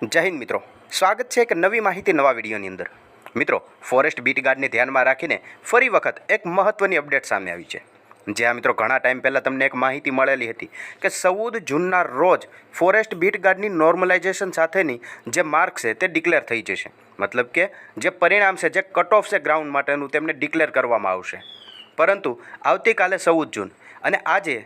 જય હિન્દ મિત્રો, સ્વાગત છે એક નવી માહિતી નવા વિડીયોની અંદર। મિત્રો, ફોરેસ્ટ બીટ ગાર્ડને ધ્યાનમાં રાખીને ફરી વખત એક મહત્ત્વની અપડેટ સામે આવી છે। જ્યાં મિત્રો ઘણા ટાઈમ પહેલાં તમને એક માહિતી મળેલી હતી કે 14 જૂનના રોજ ફોરેસ્ટ બીટ ગાર્ડની નોર્મલાઇઝેશન સાથેની જે માર્ક છે તે ડિક્લેર થઈ જશે। મતલબ કે જે પરિણામ છે, જે કટ ઓફ છે ગ્રાઉન્ડ માટેનું, તેમને ડિક્લેર કરવામાં આવશે। પરંતુ આવતીકાલે 14 જૂન અને આજે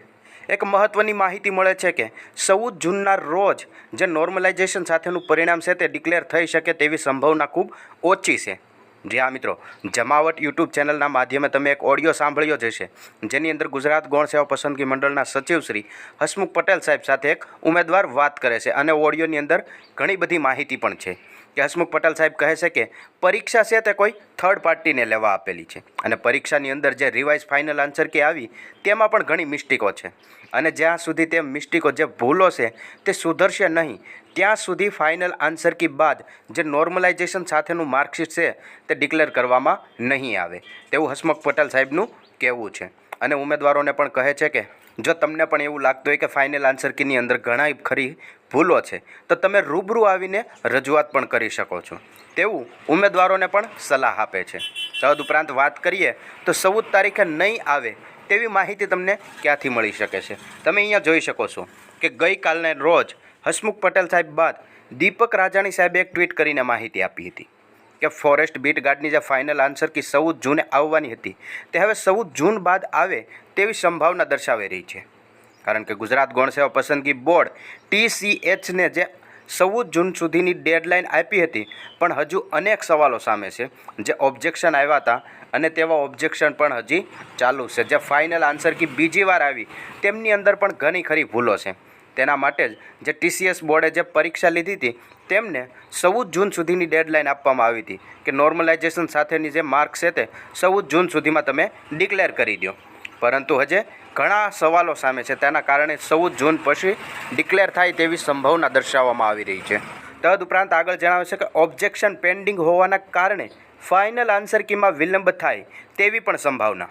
એક મહત્ત્વની માહિતી મળે છે કે 14 જૂનના રોજ જે નોર્મલાઇઝેશન સાથેનું પરિણામ છે તે ડિક્લેર થઈ શકે તેવી સંભાવના ખૂબ ઓછી છે। જી હા મિત્રો, જમાવટ યુટ્યુબ ચેનલના માધ્યમે તમે એક ઓડિયો સાંભળ્યો જ હશે, જેની અંદર ગુજરાત ગૌણ સેવા પસંદગી મંડળના સચિવ શ્રી હસમુખ પટેલ સાહેબ સાથે એક ઉમેદવાર વાત કરે છે અને ઓડિયોની અંદર ઘણી બધી માહિતી પણ છે કે હસમુખ પટેલ સાહેબ કહે છે કે પરીક્ષા છે તે કોઈ થર્ડ પાર્ટીને લેવા આપેલી છે અને પરીક્ષાની અંદર જે રિવાઇઝ ફાઇનલ આન્સર કી આવી તેમાં પણ ઘણી મિસ્ટેકો છે અને જ્યાં સુધી તે મિસ્ટેકો, જે ભૂલો છે તે સુધરશે નહીં ત્યાં સુધી ફાઇનલ આન્સર કી બાદ જે નોર્મલાઇઝેશન સાથેનું માર્કશીટ છે તે ડિક્લેર કરવામાં નહીં આવે તેવું હસમુખ પટેલ સાહેબનું કહેવું છે। અને ઉમેદવારોને પણ કહે છે કે જો તમને પણ એવું લાગતું હોય કે ફાઇનલ આન્સર કીની અંદર ઘણા ખરી ભૂલો છે તો તમે રૂબરૂ આવીને રજૂઆત પણ કરી શકો છો તેવું ઉમેદવારોને પણ સલાહ આપે છે। તદુપરાંત વાત કરીએ તો 14 તારીખે નહીં આવે તેવી માહિતી તમને ક્યાંથી મળી શકે છે। તમે અહીંયા જોઈ શકો છો કે ગઈકાલને રોજ હસમુખ પટેલ સાહેબ બાદ દીપક રાજાણી સાહેબે એક ટ્વીટ કરીને માહિતી આપી હતી કે ફોરેસ્ટ બીટ ગાર્ડની જે ફાઇનલ આન્સર કી 14 જૂને આવવાની હતી તે હવે 14 જૂન બાદ આવે તેવી સંભાવના દર્શાવી રહી છે। કારણ કે ગુજરાત ગૌણ સેવા પસંદગી બોર્ડ TCHને જે 14 જૂન સુધીની ડેડલાઇન આપી હતી, પણ હજુ અનેક સવાલો સામે છે, જે ઓબ્જેક્શન આવ્યા હતા અને તેવા ઓબ્જેક્શન પણ હજી ચાલુ છે। જે ફાઇનલ આન્સર કી બીજી વાર આવી તેમની અંદર પણ ઘણી ખરી ભૂલો છે। તેના માટે જ જે TCS બોર્ડે જે પરીક્ષા લીધી હતી તેમને 14 જૂન સુધીની ડેડલાઇન આપવામાં આવી હતી કે નોર્મલાઇઝેશન સાથેની જે માર્ક્સ છે તે 14 જૂન સુધીમાં તમે ડિક્લેર કરી દો, પરંતુ હજે ઘણા સવાલો સામે છે, તેના કારણે 14 જૂન પછી ડિક્લેર થાય તેવી સંભાવના દર્શાવવામાં આવી રહી છે। તદુપરાંત આગળ જણાવે છે કે ઓબ્જેક્શન પેન્ડિંગ હોવાના કારણે ફાઇનલ આન્સર કીમાં વિલંબ થાય તેવી પણ સંભાવના।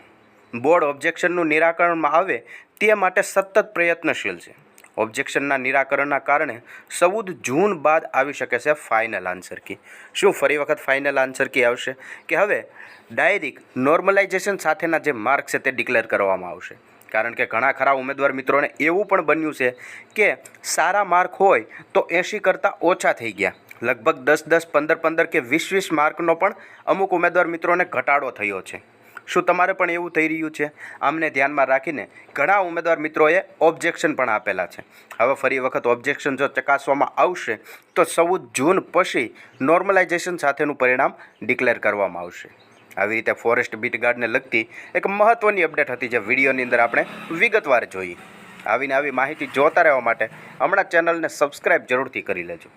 બોર્ડ ઓબ્જેક્શનનું નિરાકરણમાં આવે તે માટે સતત પ્રયત્નશીલ છે। ઓબ્જેક્શનના નિરાકરણના કારણે 14 જૂન બાદ આવી શકે છે ફાઇનલ આન્સર કી। શું ફરી વખત ફાઇનલ આન્સર કી આવશે કે હવે ડાયરેક્ટ નોર્મલાઇઝેશન સાથેના જે માર્ક છે તે ડિક્લેર કરવામાં આવશે? કારણ કે ઘણા ખરા ઉમેદવાર મિત્રોને એવું પણ બન્યું છે કે સારા માર્ક હોય તો 80 કરતાં ઓછા થઈ ગયા, લગભગ 10-10, 15-15 કે 20-20 માર્કનો પણ અમુક ઉમેદવાર મિત્રોને ઘટાડો થયો છે। શું તમારે પણ એવું થઈ રહ્યું છે? આમને ધ્યાનમાં રાખીને ઘણા ઉમેદવાર મિત્રોએ ઓબ્જેક્શન પણ આપેલા છે। હવે ફરી વખત ઓબ્જેક્શન જો ચકાસવામાં આવશે તો 14 જૂન પછી નોર્મલાઇઝેશન સાથેનું પરિણામ ડિક્લેર કરવામાં આવશે। આવી રીતે ફોરેસ્ટ બીટ ગાર્ડને લગતી એક મહત્ત્વની અપડેટ હતી, જે વિડીયોની અંદર આપણે વિગતવાર જોઈ। આવી માહિતી જોતા રહેવા માટે હમણાં ચેનલને સબસ્ક્રાઈબ જરૂરથી કરી લેજો।